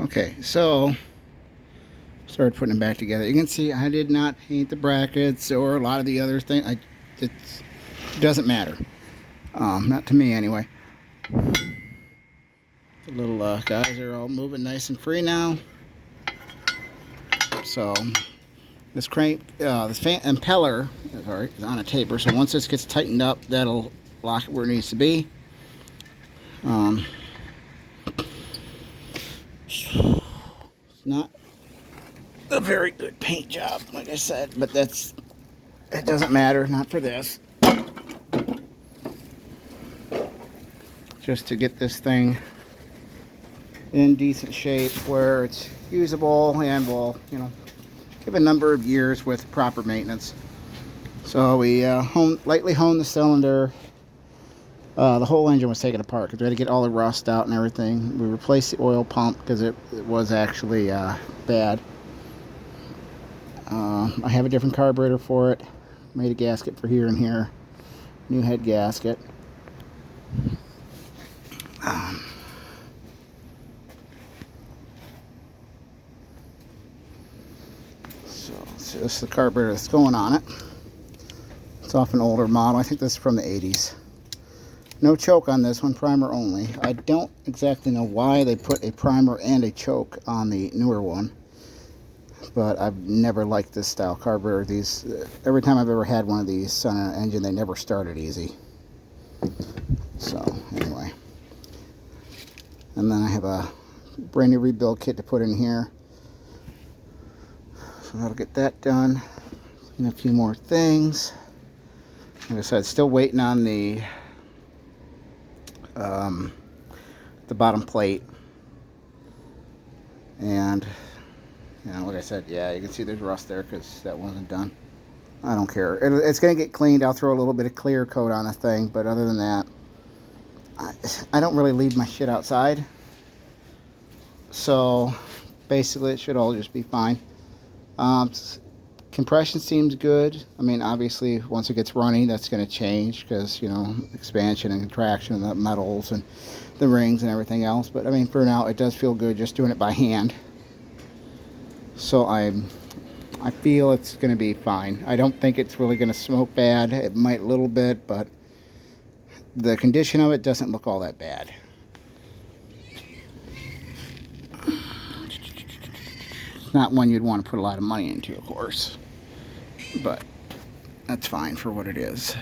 Okay, so started putting them back together. You can see I did not paint the brackets or a lot of the other things. It doesn't matter. Not to me anyway. The little guys are all moving nice and free now. So this crank, this fan impeller is on a taper. So once this gets tightened up, that'll lock it where it needs to be. It's not a very good paint job, like I said, but it doesn't matter. Not for this. Just to get this thing in decent shape where it's usable and will, give a number of years with proper maintenance. So we lightly honed the cylinder. The whole engine was taken apart because we had to get all the rust out and everything. We replaced the oil pump because it was actually bad. I have a different carburetor for it. Made a gasket for here and here. New head gasket. So this is the carburetor that's going on it. It's off an older model. I think this is from the 80s. No choke on this one, primer only. I don't exactly know why they put a primer and a choke on the newer one, but I've never liked this style carburetor. Every time I've ever had one of these on an engine, they never started easy. So anyway, and then I have a brand new rebuild kit to put in here. So that'll get that done. And a few more things. Like I said, still waiting on the bottom plate. And, like I said, yeah, you can see there's rust there because that wasn't done. I don't care. It's going to get cleaned. I'll throw a little bit of clear coat on the thing, but other than that, I don't really leave my shit outside. So, basically, it should all just be fine. Compression seems good. I mean, obviously, once it gets running, that's going to change because, expansion and contraction of the metals and the rings and everything else. But, I mean, for now, it does feel good just doing it by hand. So, I feel it's going to be fine. I don't think it's really going to smoke bad. It might a little bit, but the condition of it doesn't look all that bad. Not one you'd want to put a lot of money into, of course, but that's fine for what it is.